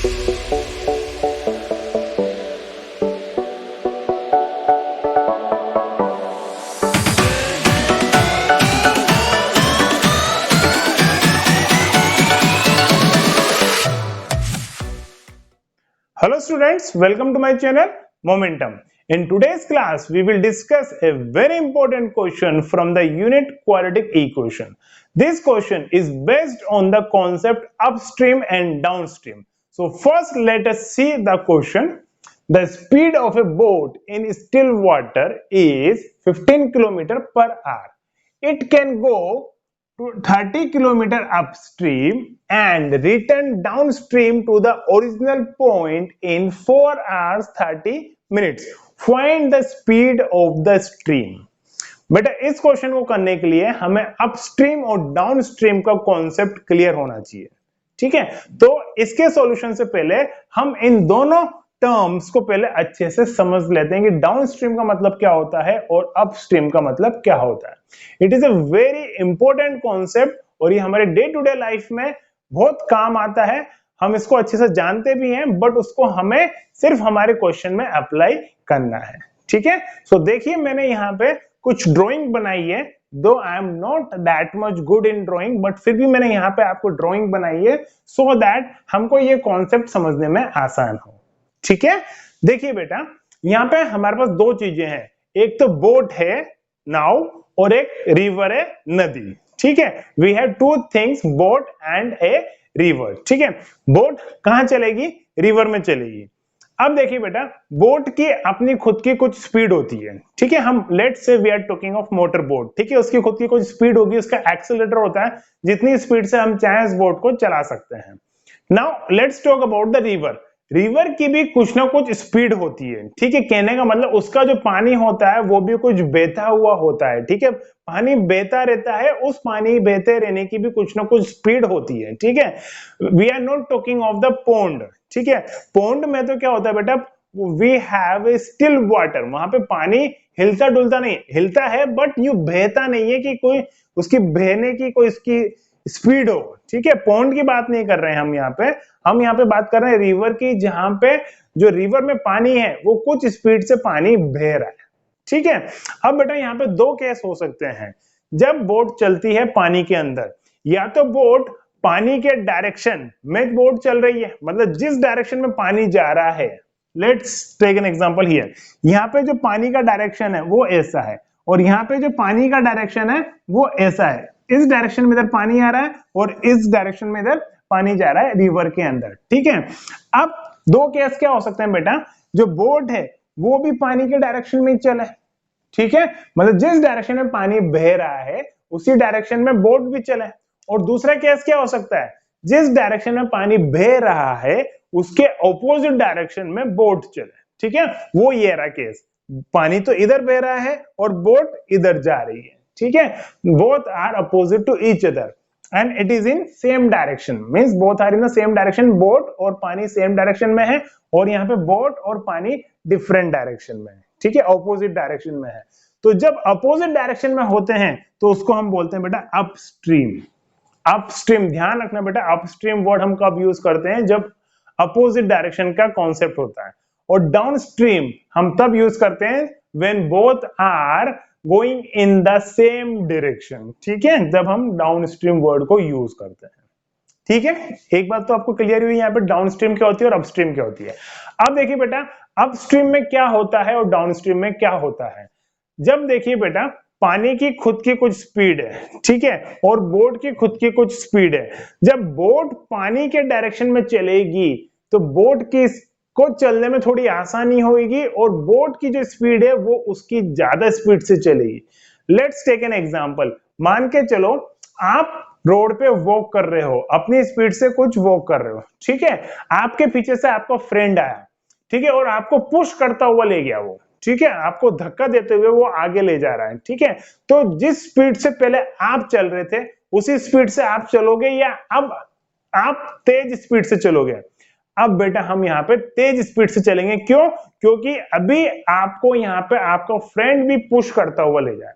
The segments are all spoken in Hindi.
Hello students, welcome to my channel Momentum. In today's class, we will discuss a very important question from the unit quadratic equation. This question is based on the concept upstream and downstream. So first let us see the question. The speed of a boat in still water is 15 km per hour. It can go to 30 km upstream and return downstream to the original point in 4 hours 30 minutes. Find the speed of the stream. बेटा इस क्वेश्चन को करने के लिए हमें अपस्ट्रीम और डाउनस्ट्रीम का कॉन्सेप्ट क्लियर होना चाहिए। ठीक है, तो इसके सॉल्यूशन से पहले हम इन दोनों टर्म्स को पहले अच्छे से समझ लेते हैं कि डाउनस्ट्रीम का मतलब क्या होता है और अपस्ट्रीम का मतलब क्या होता है। It is a very important concept और ये हमारे डे टू डे लाइफ में बहुत काम आता है। हम इसको अच्छे से जानते भी हैं, बट उसको हमें सिर्फ हमारे क्वेश्चन में अप्लाई करना है। ठीक है, सो देखिए मैंने यहाँ पे कुछ ड्राइंग बनाई है, दो I am not that much good in drawing, but फिर भी मैंने यहाँ पे आपको ड्राइंग बनाई है सो दैट हमको ये कॉन्सेप्ट समझने में आसान हो। ठीक है, देखिए बेटा यहाँ पे हमारे पास दो चीजें हैं, एक तो बोट है नाव और एक रिवर है नदी। ठीक है, we have two things, boat and a river. ठीक है, बोट कहां चलेगी? रिवर में चलेगी। अब देखिए बेटा बोट की अपनी खुद की कुछ स्पीड होती है। ठीक है, हम let's say we are talking of motor boat. ठीक है, उसकी खुद की कुछ स्पीड होगी, उसका एक्सीलरेटर होता है, जितनी स्पीड से हम चाहे उस बोट को चला सकते हैं। Now let's talk about the river. River की भी कुछ ना कुछ स्पीड होती है। ठीक है, कहने का मतलब उसका जो पानी होता है वो भी कुछ बहता हुआ होता है। ठीक है, पानी बहता रहता है, उस पानी बहते रहने की भी कुछ ना कुछ स्पीड होती है। ठीक है, we are not talking of the pond. ठीक है, पोंड में तो क्या होता है बेटा, we have a still water, वहां पे पानी हिलता डुलता नहीं, हिलता है बट यू बहता नहीं है कि कोई उसकी बहने की कोई इसकी स्पीड हो। ठीक है, पॉन्ड की बात नहीं कर रहे हैं हम यहाँ पे बात कर रहे हैं रिवर की, जहां पे जो रिवर में पानी है वो कुछ स्पीड से पानी बह रहा है। ठीक है, अब बेटा यहाँ पे दो केस हो सकते हैं जब बोट चलती है पानी के अंदर। या तो बोट पानी के डायरेक्शन में बोट चल रही है, मतलब जिस डायरेक्शन में पानी जा रहा है, let's take an example here, यहाँ पे जो पानी का डायरेक्शन है वो ऐसा है और यहाँ पे जो पानी का डायरेक्शन है वो ऐसा है। इस डायरेक्शन में इधर पानी आ रहा है और इस डायरेक्शन में इधर पानी जा रहा है रिवर के अंदर। ठीक है, अब दो केस क्या हो सकते हैं बेटा, जो बोट है वो भी पानी के डायरेक्शन में ही चले। ठीक है, मतलब जिस डायरेक्शन में पानी बह रहा है उसी डायरेक्शन में बोट भी चले। और दूसरा केस क्या हो सकता है, जिस डायरेक्शन में पानी बह रहा है उसके ऑपोजिट डायरेक्शन में बोट चले। ठीक है, वो ये रहा केस, पानी तो इधर बह रहा है और बोट इधर जा रही है। ठीक है, both are opposite to each other and it is in same direction, means both are in the same direction। Boat और पानी सेम डायरेक्शन में है और यहाँ पे बोट और पानी डिफरेंट डायरेक्शन में है। ठीक है, ऑपोजिट डायरेक्शन में है। तो जब अपोजिट डायरेक्शन में होते हैं तो उसको हम बोलते हैं बेटा अपस्ट्रीम। अपस्ट्रीम ध्यान रखना बेटा, अपस्ट्रीम वर्ड हम कब यूज करते हैं, जब अपोजिट डायरेक्शन का कॉन्सेप्ट होता है। और डाउनस्ट्रीम हम तब यूज करते हैं when both are going in the same direction. ठीक है, जब हम डाउनस्ट्रीम वर्ड को यूज करते हैं। ठीक है, एक बात तो आपको क्लियर हुई यहाँ पे डाउनस्ट्रीम क्या होती है और अपस्ट्रीम क्या होती है। अब देखिए बेटा अपस्ट्रीम में क्या होता है और डाउनस्ट्रीम में क्या होता है। जब देखिए बेटा पानी की खुद की कुछ स्पीड है, ठीक है, और बोट की खुद की कुछ स्पीड है। जब बोट पानी के डायरेक्शन में चलेगी तो बोट की को चलने में थोड़ी आसानी होगी और बोट की जो स्पीड है वो उसकी ज्यादा स्पीड से चलेगी। लेट्स टेक एन एग्जांपल, मान के चलो आप रोड पे वॉक कर रहे हो, अपनी स्पीड से कुछ वॉक कर रहे हो। ठीक है, आपके पीछे से आपका फ्रेंड आया, ठीक है, और आपको पुश करता हुआ ले गया वो। ठीक है, आपको धक्का देते हुए वो आगे ले जा रहा है। ठीक है, तो जिस स्पीड से पहले आप चल रहे थे उसी स्पीड से आप चलोगे या अब आप तेज स्पीड से चलोगे? अब बेटा हम यहाँ पे तेज स्पीड से चलेंगे। क्यों? क्योंकि अभी आपको यहाँ पे आपका फ्रेंड भी पुश करता हुआ ले जा रहा है।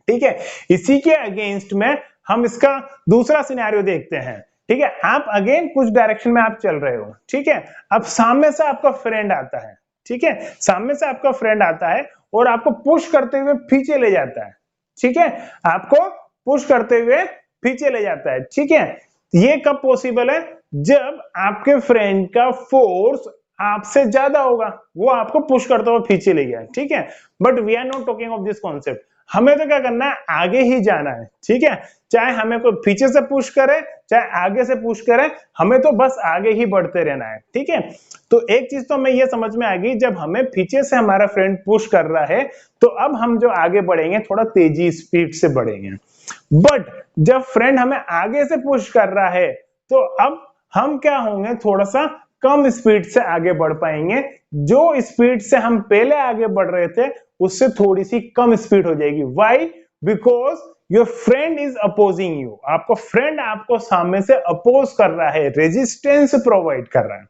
ठीक है, इसी के अगेंस्ट में हम इसका दूसरा सिनेरियो देखते हैं ठीक है, आप अगेन कुछ डायरेक्शन में आप चल रहे हो, ठीक है, अब सामने से आपका फ्रेंड आता है, ठीक है, सामने से आपका फ्रेंड आता है और आपको पुश करते हुए पीछे ले जाता है, ठीक है, आपको पुश करते हुए पीछे ले जाता है, ठीक है। ये कब पॉसिबल है? जब आपके फ्रेंड का फोर्स आपसे ज्यादा होगा, वो आपको पुश करते हुए पीछे ले गया, ठीक है। But we are not talking of this concept, हमें तो क्या करना है, आगे ही जाना है, ठीक है, चाहे हमें कोई पीछे से पुश करे चाहे आगे से पुश करे, हमें तो बस आगे ही बढ़ते रहना है, ठीक है। तो एक चीज तो हमें ये समझ में आ गई, जब हमें पीछे से हमारा फ्रेंड पुश कर रहा है तो अब हम जो आगे बढ़ेंगे थोड़ा तेजी स्पीड से बढ़ेंगे। बट जब फ्रेंड हमें आगे से पुश कर रहा है तो अब हम क्या होंगे, थोड़ा सा कम स्पीड से आगे बढ़ पाएंगे, जो स्पीड से हम पहले आगे बढ़ रहे थे उससे थोड़ी सी कम स्पीड हो जाएगी। Why? Because your friend is opposing you, आपको फ्रेंड आपको सामने से अपोज कर रहा है, रेजिस्टेंस प्रोवाइड कर रहा है,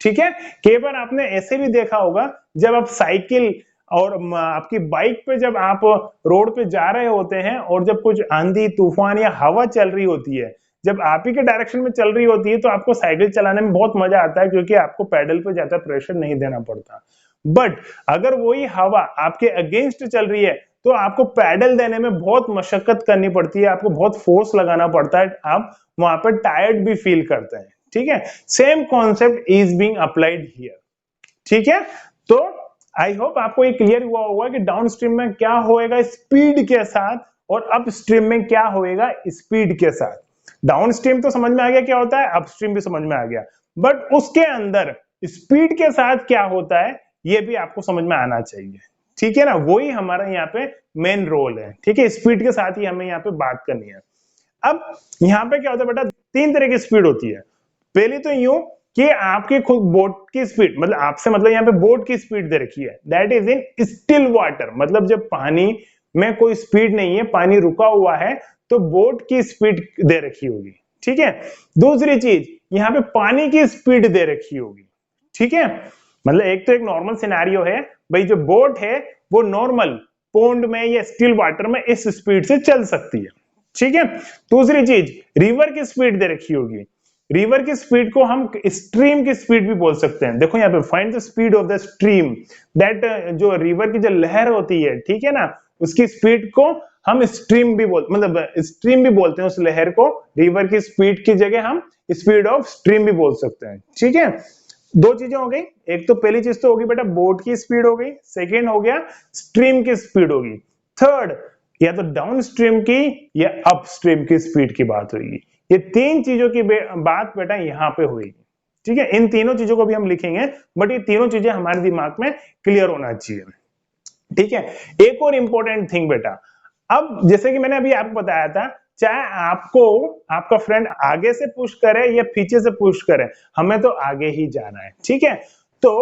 ठीक है। कई बार आपने ऐसे भी देखा होगा, जब आप साइकिल और आपकी बाइक पे जब आप रोड पे जा रहे होते हैं और जब कुछ आंधी तूफान या हवा चल रही होती है, जब आप ही के डायरेक्शन में चल रही होती है तो आपको साइकिल चलाने में बहुत मजा आता है, क्योंकि आपको पैडल पे ज्यादा प्रेशर नहीं देना पड़ता। बट अगर वही हवा आपके अगेंस्ट चल रही है तो आपको पैडल देने में बहुत मशक्कत करनी पड़ती है, आपको बहुत फोर्स लगाना पड़ता है, आप वहां पर टायर्ड भी फील करते हैं, ठीक है। Same concept is being applied here, ठीक है। तो आई होप आपको ये क्लियर हुआ होगा कि डाउन स्ट्रीम में क्या होएगा स्पीड के साथ और अप स्ट्रीम में क्या होएगा स्पीड के साथ। डाउन स्ट्रीम तो समझ में आ गया क्या होता है, अपस्ट्रीम भी समझ में आ गया, बट उसके अंदर स्पीड के साथ क्या होता है ये भी आपको समझ में आना चाहिए, ठीक है ना। वही हमारा यहाँ पे मेन रोल है, ठीक है, स्पीड के साथ ही हमें यहाँ पे बात करनी है। अब यहाँ पे क्या होता है बेटा, तीन तरह की स्पीड होती है। पहली तो यूं कि आपकी खुद बोट की स्पीड, मतलब आपसे मतलब यहाँ पे बोट की स्पीड दे रखी है, that is in still water, मतलब जब पानी में कोई स्पीड नहीं है, पानी रुका हुआ है, तो बोट की स्पीड दे रखी होगी, ठीक है। दूसरी चीज, यहाँ पे पानी की स्पीड दे रखी होगी, ठीक है। मतलब एक तो एक नॉर्मल सिनेरियो है, भाई जो बोट है वो नॉर्मल पोंड में या स्टिल वाटर में इस स्पीड से चल सकती है, ठीक है। दूसरी चीज, रिवर की स्पीड दे रखी होगी, रिवर की स्पीड को हम स्ट्रीम की स्पीड भी बोल सकते हैं। देखो यहाँ पे find the speed of the stream, that जो रिवर की जो लहर होती है, ठीक है ना, उसकी स्पीड को हम स्ट्रीम भी मतलब स्ट्रीम भी बोलते हैं उस लहर को, रिवर की स्पीड की जगह हम स्पीड ऑफ स्ट्रीम भी बोल सकते हैं, ठीक है। दो चीजें हो गई, एक तो पहली चीज तो होगी बेटा बोट की स्पीड हो गई, सेकेंड हो गया स्ट्रीम की स्पीड होगी, थर्ड या तो डाउन स्ट्रीम की या अप स्ट्रीम की स्पीड की बात होगी। ये तीन चीजों की बात बेटा यहाँ पे हुई, ठीक है। इन तीनों चीजों को भी हम लिखेंगे, बट ये तीनों चीजें हमारे दिमाग में क्लियर होना चाहिए, ठीक है। एक और इंपॉर्टेंट थिंग बेटा, अब जैसे कि मैंने अभी आपको बताया था, चाहे आपको आपका फ्रेंड आगे से पुश करे या पीछे से पुश करे, हमें तो आगे ही जाना है, ठीक है। तो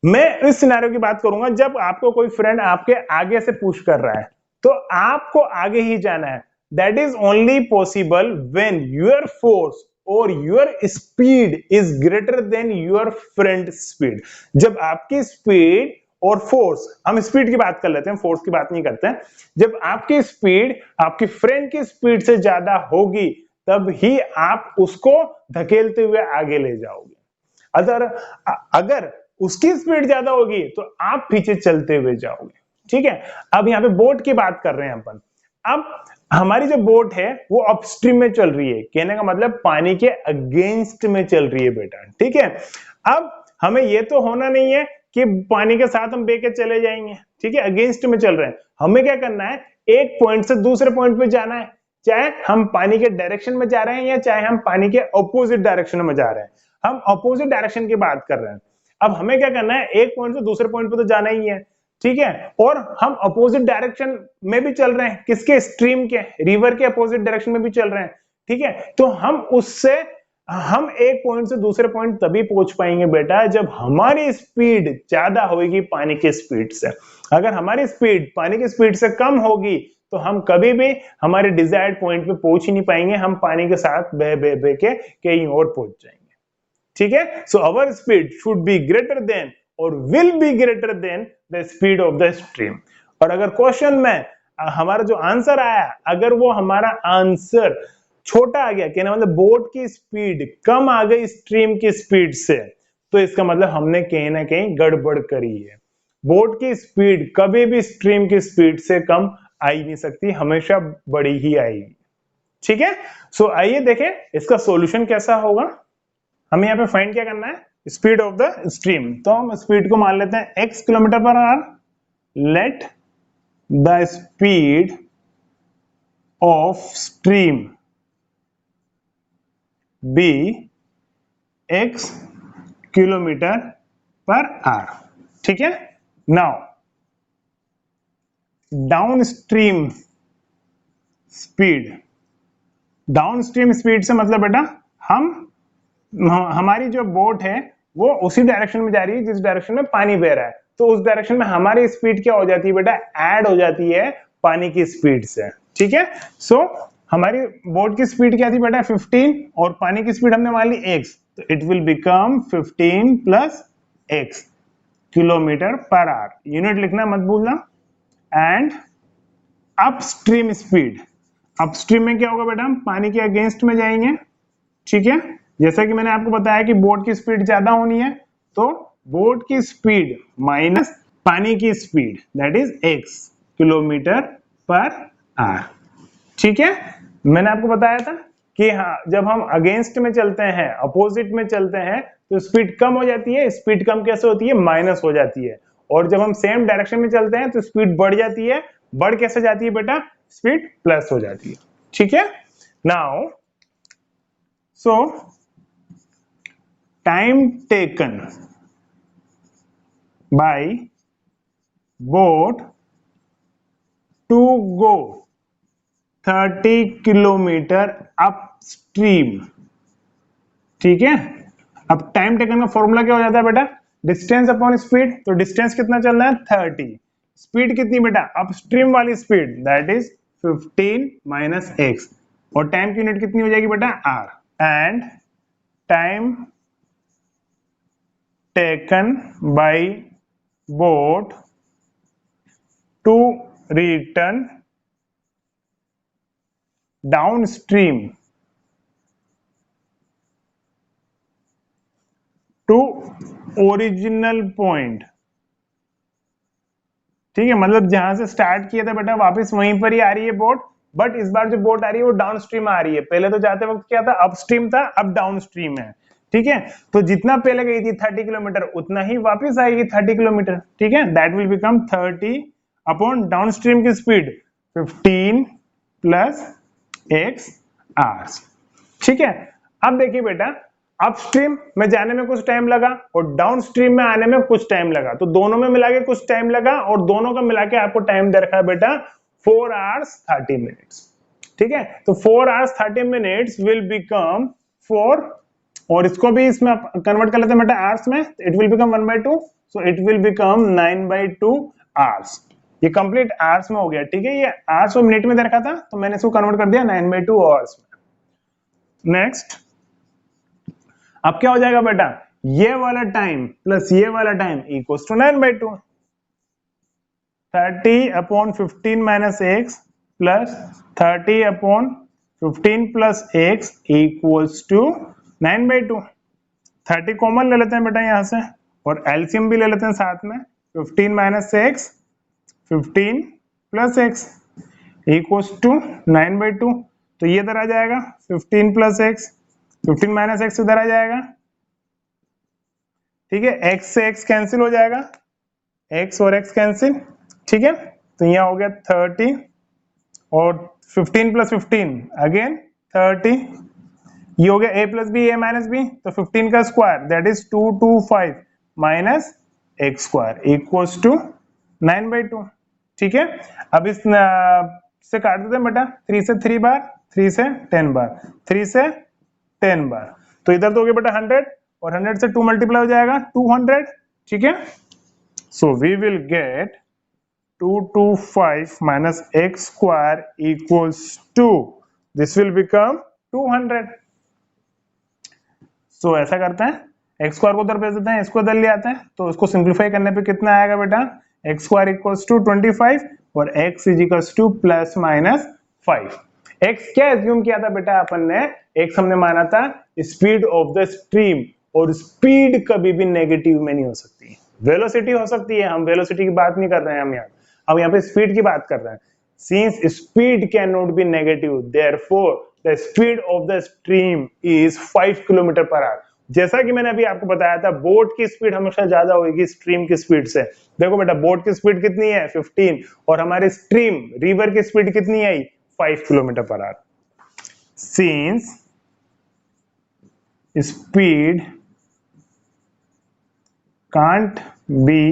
मैं इस सिनेरियो की बात करूंगा, जब आपको कोई फ्रेंड आपके आगे से पुश कर रहा है तो आपको आगे ही जाना है। That is only possible when your force और your speed is greater than your friend speed. जब आपकी स्पीड और फोर्स, हम स्पीड की बात कर लेते हैं, फोर्स की बात नहीं करते हैं, जब आपकी स्पीड आपकी फ्रेंड की स्पीड से ज्यादा होगी तब ही आप उसको धकेलते हुए आगे ले जाओगे। अगर उसकी स्पीड ज्यादा होगी तो आप पीछे चलते हुए जाओगे, ठीक है। अब यहाँ पे बोट की बात कर रहे हैं अपन। अब हमारी जो बोट है वो अपस्ट्रीम में चल रही है, कहने का मतलब पानी के अगेंस्ट में चल रही है बेटा, ठीक है। अब हमें ये तो होना नहीं है कि पानी के साथ हम बेके चले जाएंगे, ठीक है, अगेंस्ट में चल रहे हैं। हमें क्या करना है, एक पॉइंट से दूसरे पॉइंट पे जाना है, चाहे हम पानी के डायरेक्शन में जा रहे हैं या चाहे हम पानी के ऑपोजिट डायरेक्शन में जा रहे हैं। हम ऑपोजिट डायरेक्शन की बात कर रहे हैं। अब हमें क्या करना है, एक पॉइंट से दूसरे पॉइंट पे तो जाना ही है, ठीक है, और हम अपोजिट डायरेक्शन में भी चल रहे हैं, किसके, स्ट्रीम के, रिवर के अपोजिट डायरेक्शन में भी चल रहे हैं, ठीक है। तो हम एक पॉइंट से दूसरे पॉइंट तभी पहुंच पाएंगे बेटा जब हमारी स्पीड ज्यादा होगी पानी की स्पीड से। अगर हमारी स्पीड पानी की स्पीड से कम होगी तो हम कभी भी हमारे डिजायर्ड पॉइंट पे पहुंच ही नहीं पाएंगे, हम पानी के साथ बह बह बह के कहीं और पहुंच जाएंगे, ठीक है। So our speed should be greater than और will be greater than the speed of the stream. और अगर क्वेश्चन में हमारा जो आंसर आया, अगर वो हमारा आंसर छोटा आ गया, कहने मतलब बोट की स्पीड कम आ गई स्ट्रीम की स्पीड से, तो इसका मतलब हमने कहीं ना कहीं गड़बड़ करी है। बोट की स्पीड कभी भी स्ट्रीम की स्पीड से कम आ ही नहीं सकती, हमेशा बड़ी ही आएगी। ठीक है, सो आइए देखें इसका सॉल्यूशन कैसा होगा। हमें यहाँ पे फाइंड क्या करना है, स्पीड ऑफ द स्ट्रीम। तो हम स्पीड को मान लेते हैं x kilometre per hour. Let the speed of stream be x kilometre per hour. ठीक है, now downstream speed, downstream speed से मतलब बेटा हमारी जो बोट है वो उसी डायरेक्शन में जा रही है जिस डायरेक्शन में पानी बह रहा है, तो उस डायरेक्शन में हमारी स्पीड क्या हो जाती है बेटा, ऐड हो जाती है पानी की स्पीड से। ठीक है, सो हमारी बोट की स्पीड क्या थी बेटा 15, और पानी की स्पीड हमने मान ली x, तो it will become 15 plus x kilometre per our. Unit लिखना मत भूलना। एंड अपस्ट्रीम स्पीड, अपस्ट्रीम में क्या होगा बेटा, हम पानी के अगेंस्ट में जाएंगे। ठीक है, जैसा कि मैंने आपको बताया कि बोट की स्पीड ज्यादा होनी है, तो बोट की स्पीड माइनस पानी की speed, that is x kilometre per hour. ठीक है, मैंने आपको बताया था कि हाँ, जब हम अगेंस्ट में चलते हैं, अपोजिट में चलते हैं, तो स्पीड कम हो जाती है। स्पीड कम कैसे होती है, माइनस हो जाती है। और जब हम सेम डायरेक्शन में चलते हैं तो स्पीड बढ़ जाती है। बढ़ कैसे जाती है बेटा, स्पीड प्लस हो जाती है। ठीक है, now so time taken by boat to go 30 kilometre upstream. ठीक है, अब टाइम टेकन का फॉर्मूला क्या हो जाता है बेटा, डिस्टेंस अपॉन स्पीड। तो डिस्टेंस कितना चल रहा है 30, स्पीड कितनी बेटा, अपस्ट्रीम वाली speed, that is 15 minus x, और टाइम की यूनिट कितनी हो जाएगी बेटा r। And time taken by boat to return downstream to original point. ठीक है, मतलब जहां से स्टार्ट किया था बेटा वापस वहीं पर ही आ रही है बोट, बट इस बार जो बोट आ रही है वो डाउन स्ट्रीम आ रही है। पहले तो जाते वक्त क्या था, अपस्ट्रीम था, अब डाउन स्ट्रीम है। ठीक है, तो जितना पहले गई थी 30 किलोमीटर उतना ही वापस आएगी 30 किलोमीटर। ठीक है, that will become 30 upon down stream की स्पीड 15 प्लस x आवर्स। ठीक है, अब देखिए बेटा, अपस्ट्रीम में जाने में कुछ टाइम लगा और डाउन स्ट्रीम में आने में कुछ टाइम लगा, तो दोनों में मिला के कुछ टाइम लगा, और दोनों का मिला के आपको टाइम दे रखा है बेटा 4 hours 30 minutes। ठीक है, तो 4 hours 30 minutes विल बिकम 4, और इसको भी इसमें कन्वर्ट कर लेते हैं बेटा आवर्स में, it will become 1/2, so it will become 9/2 hours। ये कंप्लीट आवर्स में हो गया। ठीक है, ये आवर्स और मिनट में दे रखा था, तो मैंने इसको कन्वर्ट कर दिया 9/2 hours में। नेक्स्ट, अब क्या हो जाएगा बेटा, ये वाला टाइम प्लस ये वाला time equals to 9/2, 30 upon 15 minus x plus 30 upon 15 plus x equals to 9/2। 30 common ले लेते हैं बेटा यहाँ से, और एलसीएम भी ले लेते हैं साथ में। 15 minus x, 15 plus x equals to 9/2। तो ये इधर आ जाएगा 15 प्लस x, 15 माइनस x इधर आ जाएगा। ठीक है, x से x कैंसिल हो जाएगा, x और x कैंसिल। ठीक है, तो यहाँ हो गया 30, और 15 प्लस 15 अगेन 30, ये हो गया a plus B a minus B, तो 15 का square that is 225 minus x square equals to 9/2। ठीक है, अब इस से काट देते हैं बेटा, 3 से 3 बार, 3 से 10 बार, 3 से 10 बार, तो इधर तो हो गया बेटा 100, और 100 से 2 मल्टीप्लाई हो जाएगा 200। ठीक है, so we will get 225 minus x square equals to, this will become 200। so ऐसा करते हैं, x स्क्वायर को उधर भेज देते हैं, इसको इधर ले आते हैं, तो उसको सिंप्लीफाई करने पे कितना आएगा बेटा, x स्क्वायर इक्वल्स टू 25 और x is equals two plus minus 5। X क्या एज्यूम किया था बेटा अपन ने, एक्स हमने माना था स्पीड ऑफ द स्ट्रीम, और स्पीड कभी भी नेगेटिव में नहीं हो सकती, वेलोसिटी हो सकती है, हम वेलोसिटी की बात नहीं कर रहे हैं, हम यहाँ पे स्पीड की बात कर रहे हैं। Since speed can not be negative, therefore the speed of the stream is 5 kilometre per our. जैसा कि मैंने अभी आपको बताया था, बोट की स्पीड हमेशा ज्यादा होगी स्ट्रीम की स्पीड से। देखो बेटा, बोट की स्पीड कितनी है 15, और हमारी स्ट्रीम रिवर की स्पीड कितनी आई 5 kilometre per our. Since speed can't be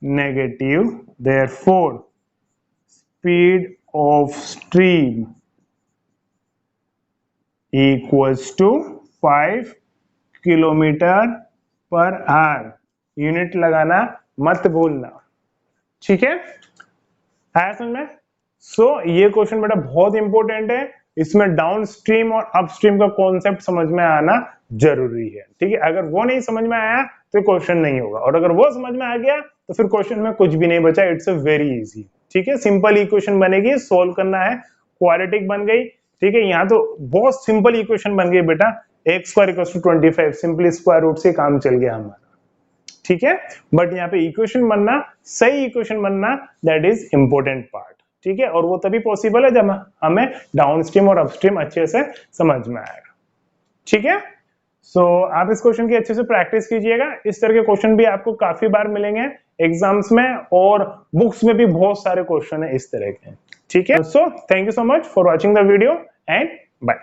negative, therefore speed of stream equals to 5 kilometre per our. Unit लगाना मत भूलना, ठीक है, आया समझ में? ये क्वेश्चन बेटा बहुत इंपॉर्टेंट है, इसमें डाउन स्ट्रीम और अप स्ट्रीम का कॉन्सेप्ट समझ में आना जरूरी है, ठीक है। अगर वो नहीं समझ में आया तो क्वेश्चन नहीं होगा, और अगर वो समझ में आ गया तो फिर क्वेश्चन में कुछ भी नहीं बचा। इट्स अ वेरी इजी, ठीक है, सिंपल इक्वेशन बनेगी, सोल्व करना है, क्वाड्रेटिक बन गई, ठीक है। यहाँ तो बहुत सिंपल इक्वेशन बन गई बेटा, x² = 25, सिंपली स्क्वायर रूट से काम चल गया हमारा, ठीक है। बट यहाँ पे इक्वेशन बनना, सही इक्वेशन बनना, दैट इज इंपॉर्टेंट पार्ट, ठीक है। और वो तभी पॉसिबल है जब हमें डाउनस्ट्रीम और अपस्ट्रीम अच्छे से समझ में आएगा, ठीक है। आप इस क्वेश्चन की अच्छे से प्रैक्टिस कीजिएगा, इस तरह के क्वेश्चन भी आपको काफी बार मिलेंगे एग्जाम्स में, और बुक्स में भी बहुत सारे क्वेश्चन है इस तरह के, ठीक है। Thank you so much for watching the video and bye.